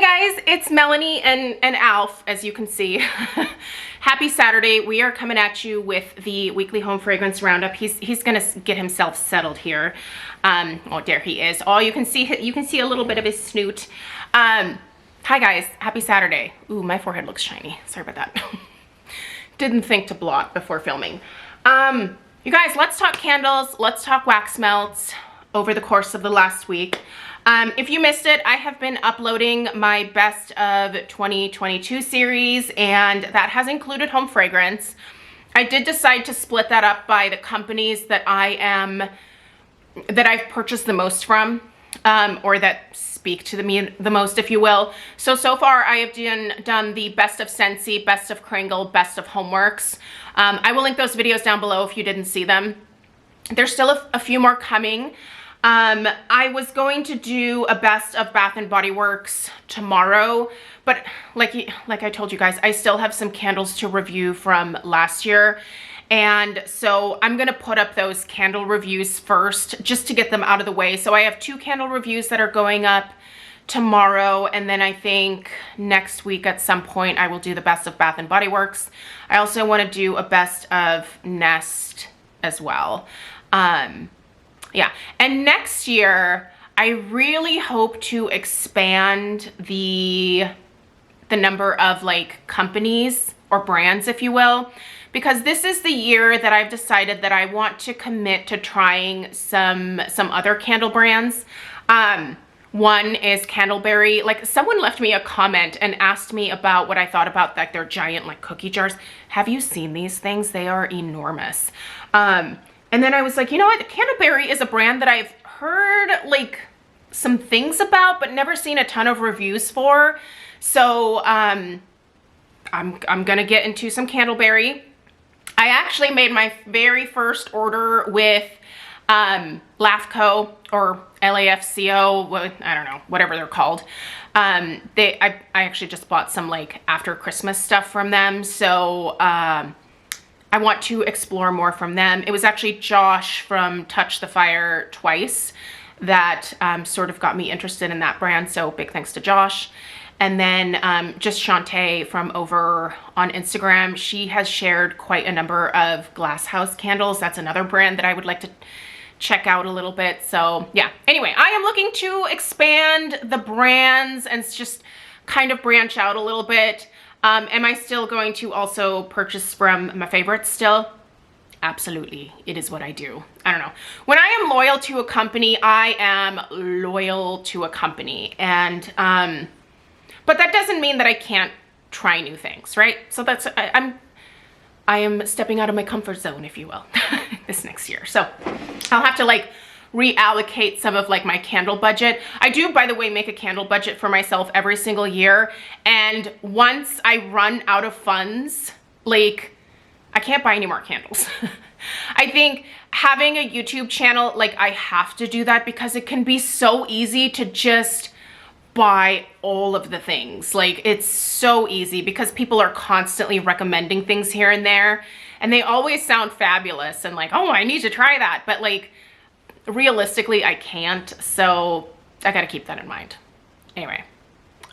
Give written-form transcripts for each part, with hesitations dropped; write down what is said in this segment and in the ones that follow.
Hi guys, it's Melanie and Alf, as you can see. Happy Saturday. We are coming at you with the weekly home fragrance roundup. He's gonna get himself settled here. Oh, there he is. Oh, you can see a little bit of his snoot. Hi guys, happy Saturday. Ooh, my forehead looks shiny. Sorry about that. Didn't think to blot before filming. You guys, let's talk candles. Let's talk wax melts over the course of the last week. If you missed it, I have been uploading my best of 2022 series, and that has included home fragrance. I did decide to split that up by the companies that I've purchased the most from, or that speak to me the most, if you will. So far I have done the best of Scentsy, best of Kringle, best of Homeworx. I will link those videos down below if you didn't see them. There's still a few more coming. I was going to do a best of Bath & Body Works tomorrow, but like I told you guys, I still have some candles to review from last year. And so I'm gonna put up those candle reviews first, just to get them out of the way. So I have 2 candle reviews that are going up tomorrow, and then I think next week at some point I will do the best of Bath & Body Works. I also want to do a best of Nest as well. Yeah, and next year I really hope to expand the number of like companies or brands, if you will, because this is the year that I've decided that I want to commit to trying some other candle brands. One is Candleberry. Like, someone left me a comment and asked me about what I thought about like their giant like cookie jars. Have you seen these things? They are enormous. And then I was like, you know what? Candleberry is a brand that I've heard like some things about, but never seen a ton of reviews for. So I'm gonna get into some Candleberry. I actually made my very first order with LAFCO or LAFCO, I don't know, whatever they're called. I actually just bought some like after Christmas stuff from them. So I want to explore more from them. It was actually Josh from Touch the Fire Twice that sort of got me interested in that brand. So big thanks to Josh. And then just Shantae from over on Instagram. She has shared quite a number of Glass House candles. That's another brand that I would like to check out a little bit. So yeah, anyway, I am looking to expand the brands and just kind of branch out a little bit. Am I still going to also purchase from my favorites still? Absolutely. It is what I do. I don't know. When I am loyal to a company, I am loyal to a company. And, but that doesn't mean that I can't try new things, right? So that's, I am stepping out of my comfort zone, if you will, this next year. So I'll have to like reallocate some of like my candle budget. I do, by the way, make a candle budget for myself every single year. And once I run out of funds, like I can't buy any more candles. I think having a YouTube channel, like I have to do that because it can be so easy to just buy all of the things. Like it's so easy because people are constantly recommending things here and there, and they always sound fabulous and like, oh, I need to try that. But like, realistically, I can't, so I gotta keep that in mind. Anyway,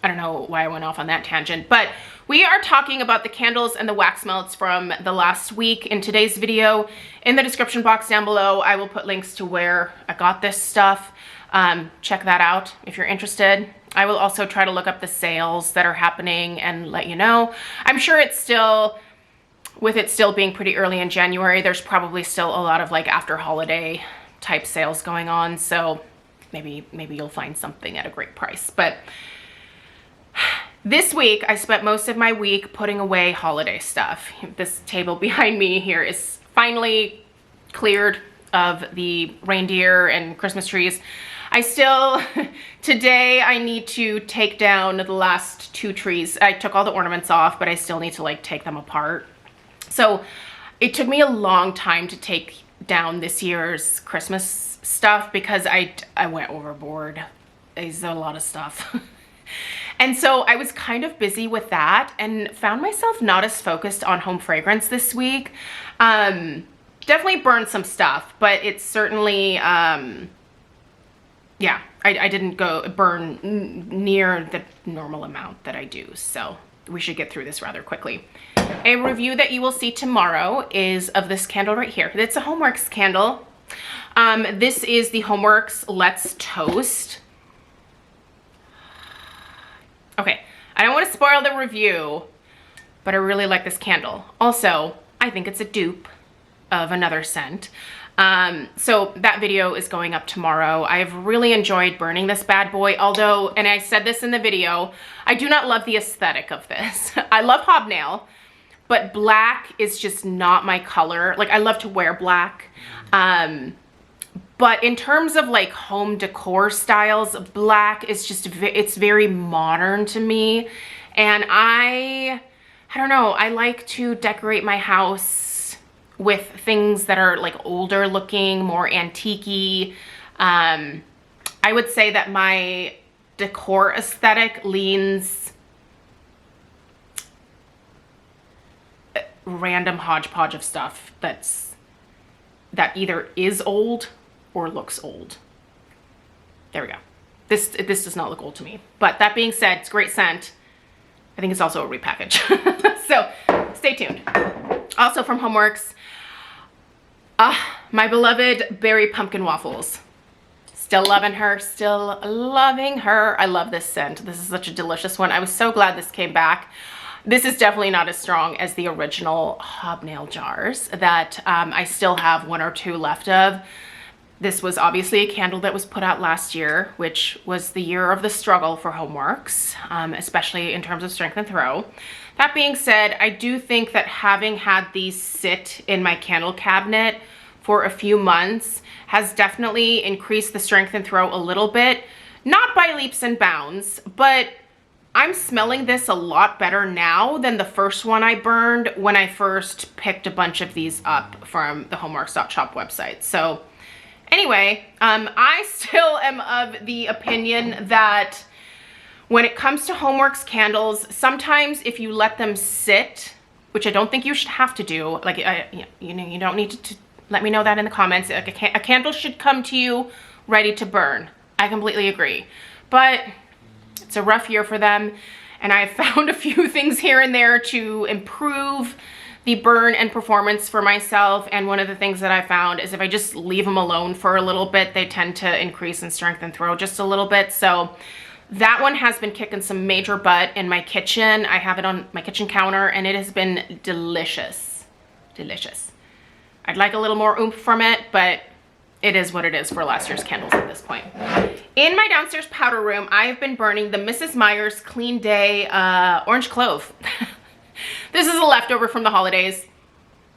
I don't know why I went off on that tangent, but we are talking about the candles and the wax melts from the last week in today's video. In the description box down below, I will put links to where I got this stuff. Check that out if you're interested. I will also try to look up the sales that are happening and let you know. I'm sure it's still, with it still being pretty early in January, there's probably still a lot of like after holiday type sales going on, so maybe you'll find something at a great price. But this week I spent most of my week putting away holiday stuff. This table behind me here is finally cleared of the reindeer and Christmas trees. I still, today I need to take down the last 2 trees. I took all the ornaments off, but I still need to like take them apart. So it took me a long time to take down this year's Christmas stuff because I went overboard. There's a lot of stuff. And so I was kind of busy with that and found myself not as focused on home fragrance this week. Definitely burned some stuff, but it's certainly yeah, I didn't go burn near the normal amount that I do. So we should get through this rather quickly. A review that you will see tomorrow is of this candle right here. It's a Homeworx candle. This is the Homeworx Let's Toast. Okay, I don't want to spoil the review, but I really like this candle. Also, I think it's a dupe of another scent. So that video is going up tomorrow. I've really enjoyed burning this bad boy, although, and I said this in the video, I do not love the aesthetic of this. I love hobnail, but black is just not my color. Like, I love to wear black. But in terms of like home decor styles, black is just, it's very modern to me. And I don't know, I like to decorate my house with things that are like older looking, more antique-y. I would say that my decor aesthetic leans random hodgepodge of stuff that either is old or looks old. There we go. This does not look old to me. But that being said, it's a great scent. I think it's also a repackage. So stay tuned. Also from Homeworx, my beloved berry pumpkin waffles. Still loving her, still loving her. I love this scent. This is such a delicious one. I was so glad this came back. This is definitely not as strong as the original hobnail jars that I still have one or two left of. This was obviously a candle that was put out last year, which was the year of the struggle for Homeworx, especially in terms of strength and throw. That being said, I do think that having had these sit in my candle cabinet for a few months has definitely increased the strength and throw a little bit. Not by leaps and bounds, but I'm smelling this a lot better now than the first one I burned when I first picked a bunch of these up from the Homeworx.Shop website. So anyway, I still am of the opinion that when it comes to Homeworx candles, sometimes if you let them sit, which I don't think you should have to do, like, you know, you don't need to let me know that in the comments. Like a candle should come to you ready to burn. I completely agree. But it's a rough year for them, and I've found a few things here and there to improve the burn and performance for myself. And one of the things that I found is if I just leave them alone for a little bit, they tend to increase in strength and throw just a little bit. So that one has been kicking some major butt in my kitchen. I have it on my kitchen counter and it has been delicious. Delicious. I'd like a little more oomph from it, but it is what it is for last year's candles at this point. In my downstairs powder room, I've been burning the Mrs. Meyer's Clean Day Orange Clove. This is a leftover from the holidays.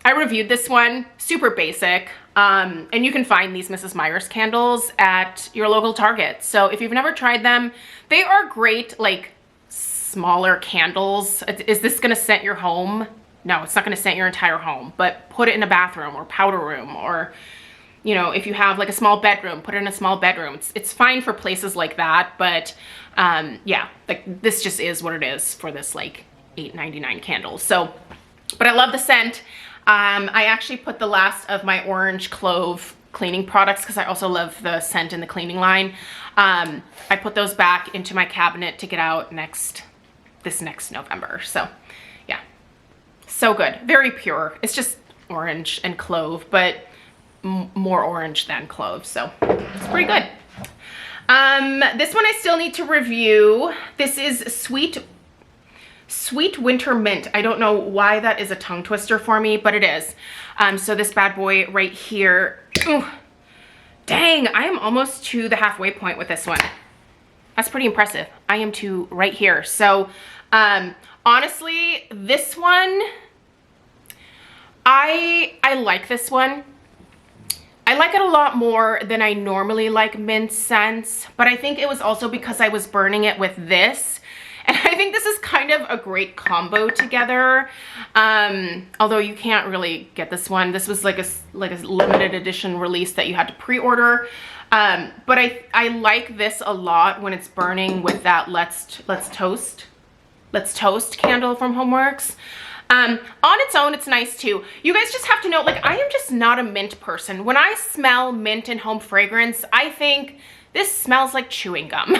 I reviewed this one, super basic. And you can find these Mrs. Meyer's candles at your local Target. So if you've never tried them, they are great, like smaller candles. Is this gonna scent your home? No, it's not gonna scent your entire home, but put it in a bathroom or powder room, or, you know, if you have like a small bedroom, put it in a small bedroom. It's fine for places like that, but yeah, like this just is what it is for this like $8.99 candle. So, but I love the scent. I actually put the last of my orange clove cleaning products because I also love the scent in the cleaning line. I put those back into my cabinet to get out this next November. So yeah, so good. Very pure. It's just orange and clove, but more orange than clove. So it's pretty good. This one I still need to review. This is Sweet Winter Mint. I don't know why that is a tongue twister for me, but it is. So this bad boy right here. Ooh, dang, I am almost to the halfway point with this one. That's pretty impressive. I am to right here. So honestly, this one, I like this one. I like it a lot more than I normally like mint scents, but I think it was also because I was burning it with this. And I think this is kind of a great combo together. Although you can't really get this one. This was like a limited edition release that you had to pre-order. But I like this a lot when it's burning with that Let's Toast candle from Homeworx. On its own, it's nice too. You guys just have to know, like, I am just not a mint person. When I smell mint and home fragrance, I think this smells like chewing gum.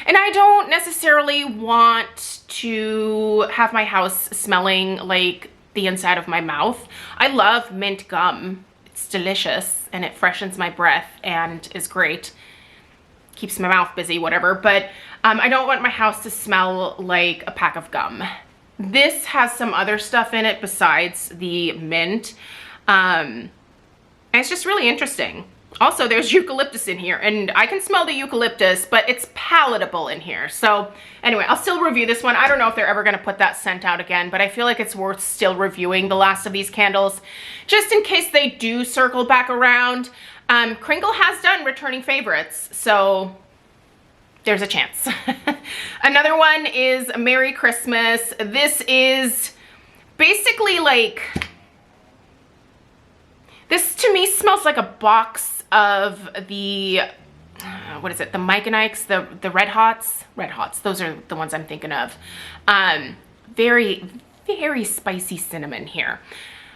And I don't necessarily want to have my house smelling like the inside of my mouth. I love mint gum. It's delicious and it freshens my breath and is great. Keeps my mouth busy, whatever. But I don't want my house to smell like a pack of gum. This has some other stuff in it besides the mint. And it's just really interesting. Also, there's eucalyptus in here, and I can smell the eucalyptus, but it's palatable in here. So anyway, I'll still review this one. I don't know if they're ever gonna put that scent out again, but I feel like it's worth still reviewing the last of these candles, just in case they do circle back around. Kringle has done returning favorites, so there's a chance. Another one is Merry Christmas. This is basically like, this to me smells like a box of the, what is it? The Mike and Ike's, the Red Hots. Red Hots, those are the ones I'm thinking of. Very, very spicy cinnamon here.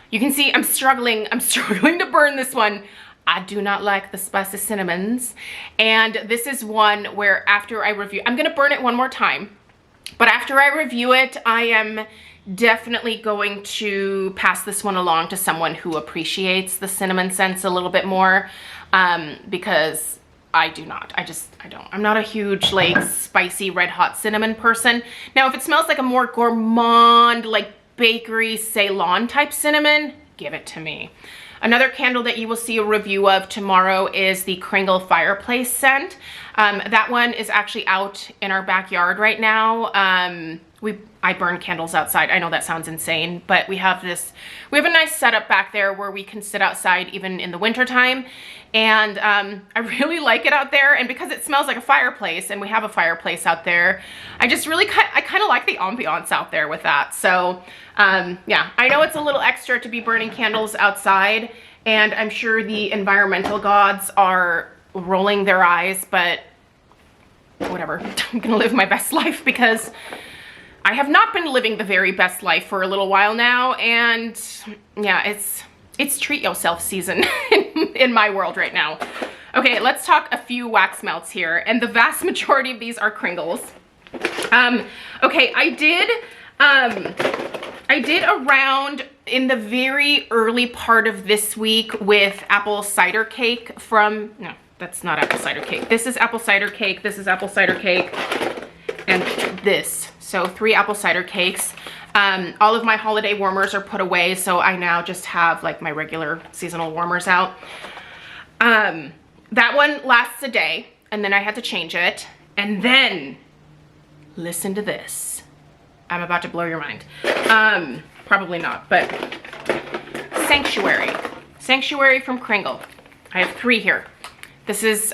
You can see I'm struggling to burn this one. I do not like the spicy cinnamons. And this is one where after I review, I'm gonna burn it one more time, but after I review it, I am definitely going to pass this one along to someone who appreciates the cinnamon scents a little bit more, because I do not. I don't. I'm not a huge like spicy red hot cinnamon person. Now, if it smells like a more gourmand, like bakery Ceylon type cinnamon, give it to me. Another candle that you will see a review of tomorrow is the Kringle Fireplace scent. That one is actually out in our backyard right now. I burn candles outside. I know that sounds insane, but we have a nice setup back there where we can sit outside even in the winter time. And I really like it out there. And because it smells like a fireplace and we have a fireplace out there, I kind of like the ambiance out there with that. So yeah, I know it's a little extra to be burning candles outside, and I'm sure the environmental gods are rolling their eyes, but whatever. I'm gonna live my best life because I have not been living the very best life for a little while now, and yeah, it's treat yourself season in my world right now. Okay, let's talk a few wax melts here, and the vast majority of these are Kringles. Okay, I did a round in the very early part of this week with apple cider cake from, no, that's not apple cider cake. This is apple cider cake, this is apple cider cake, and this. So 3 apple cider cakes. All of my holiday warmers are put away, so I now just have like my regular seasonal warmers out. That one lasts a day, and then I had to change it. And then, listen to this. I'm about to blow your mind. Probably not, but Sanctuary. Sanctuary from Kringle. I have 3 here.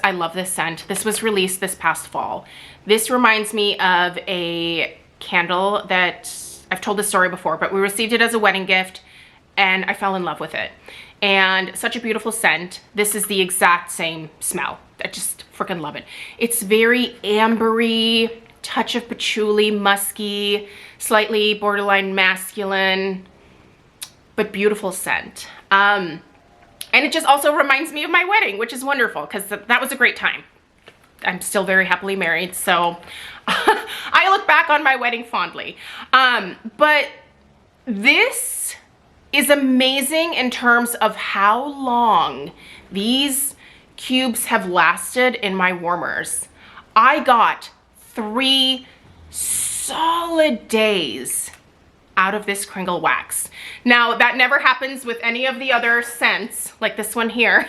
I love this scent. This was released this past fall. This reminds me of a candle that, I've told this story before, but we received it as a wedding gift and I fell in love with it. And such a beautiful scent. This is the exact same smell. I just freaking love it. It's very ambery, touch of patchouli, musky, slightly borderline masculine, but beautiful scent. And it just also reminds me of my wedding, which is wonderful because that was a great time. I'm still very happily married, so I look back on my wedding fondly. But this is amazing in terms of how long these cubes have lasted in my warmers. I got 3 solid days out of this Kringle wax. Now, that never happens with any of the other scents, like this one here.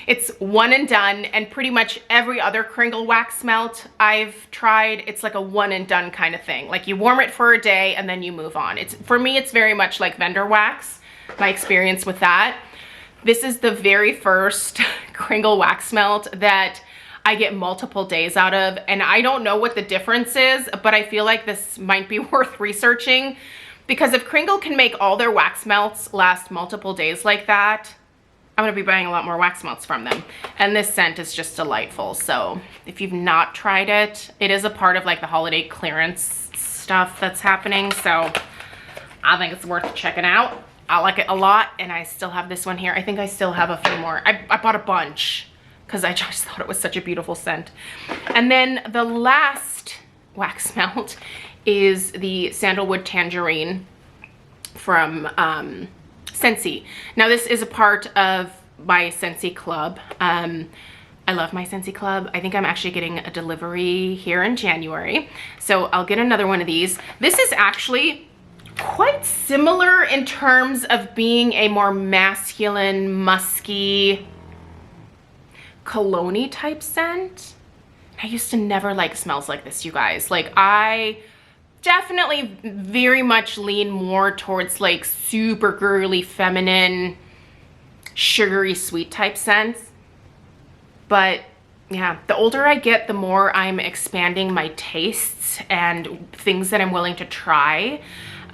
It's one and done, and pretty much every other Kringle wax melt I've tried, it's like a one and done kind of thing. Like you warm it for a day and then you move on. For me, it's very much like vendor wax, my experience with that. This is the very first Kringle wax melt that I get multiple days out of, and I don't know what the difference is, but I feel like this might be worth researching, because if Kringle can make all their wax melts last multiple days like that, I'm gonna be buying a lot more wax melts from them. And this scent is just delightful. So if you've not tried it, it is a part of like the holiday clearance stuff that's happening. So I think it's worth checking out. I like it a lot, and I still have this one here. I think I still have a few more. I bought a bunch because I just thought it was such a beautiful scent. And then the last wax melt is the Sandalwood Tangerine from Scentsy. Now this is a part of my Scentsy club. I love my Scentsy club. I think I'm actually getting a delivery here in January, so I'll get another one of these. This is actually quite similar in terms of being a more masculine, musky, cologne-y type scent. I used to never like smells like this, you guys. Like, I definitely very much lean more towards like super girly, feminine, sugary, sweet type scents. But yeah, the older I get, the more I'm expanding my tastes and things that I'm willing to try.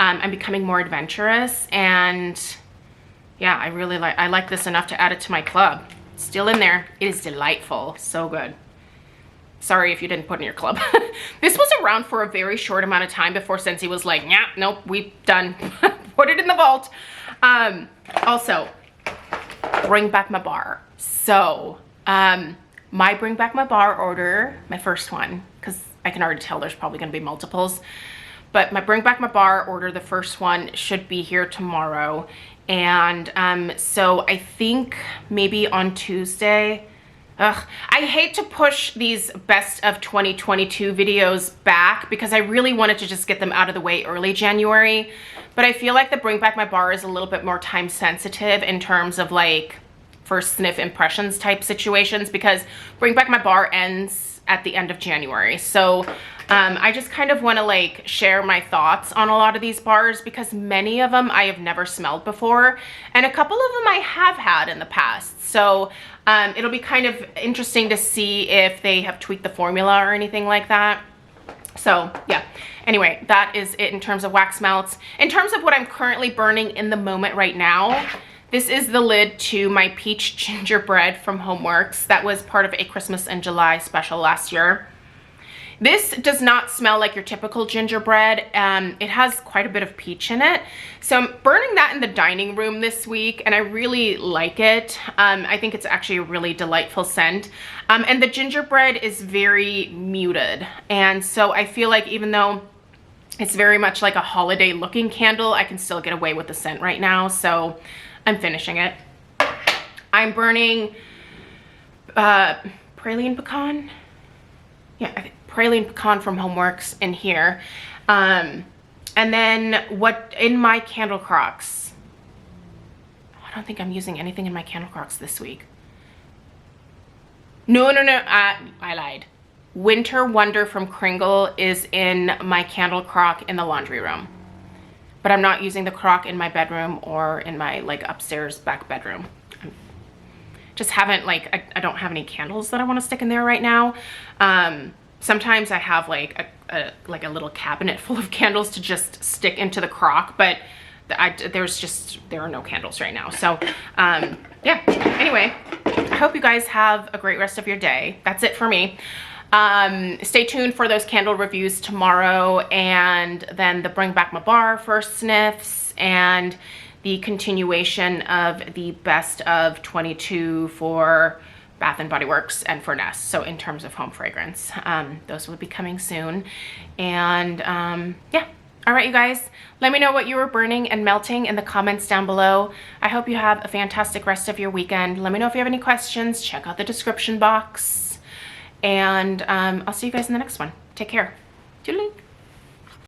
I'm becoming more adventurous, and yeah, I like this enough to add it to my club. It's still in there. It is delightful. So good. Sorry if you didn't put in your club. This was around for a very short amount of time before Scentsy was like, yeah, nope, we've done. Put it in the vault. Also, bring back my bar. So, my bring back my bar order, my first one, because I can already tell there's probably going to be multiples, but my bring back my bar order, the first one, should be here tomorrow. And so I think maybe on Tuesday. I hate to push these best of 2022 videos back because I really wanted to just get them out of the way early January, but I feel like the bring back my bar is a little bit more time sensitive in terms of like first sniff impressions type situations, because bring back my bar ends at the end of January. So I just kind of want to like share my thoughts on a lot of these bars, because many of them I have never smelled before, and a couple of them I have had in the past. So it'll be kind of interesting to see if they have tweaked the formula or anything like that. So yeah, anyway, that is it in terms of wax melts. In terms of what I'm currently burning in the moment right now, this is the lid to my peach gingerbread from Homeworx. That was part of a Christmas in July special last year. This does not smell like your typical gingerbread. It has quite a bit of peach in it. So I'm burning that in the dining room this week, and I really like it. I think it's actually a really delightful scent. And the gingerbread is very muted. And so I feel like even though it's very much like a holiday looking candle, I can still get away with the scent right now. So I'm finishing it. I'm burning praline pecan. Yeah, I think praline pecan from Homeworx in here. And then what in my candle crocks. I don't think I'm using anything in my candle crocks this week. No, I lied. Winter Wonder from Kringle is in my candle crock in the laundry room. But I'm not using the crock in my bedroom or in my like upstairs back bedroom. Just haven't like, I don't have any candles that I want to stick in there right now. Sometimes I have like a little cabinet full of candles to just stick into the crock, but there are no candles right now. So yeah, anyway, I hope you guys have a great rest of your day. That's it for me. Stay tuned for those candle reviews tomorrow, and then the bring back my bar first sniffs, and the continuation of the best of 22 for Bath & Body Works and for Nest. So in terms of home fragrance, those will be coming soon. And yeah, all right, you guys, let me know what you were burning and melting in the comments down below. I hope you have a fantastic rest of your weekend. Let me know if you have any questions. Check out the description box. And I'll see you guys in the next one. Take care. Toodaloo.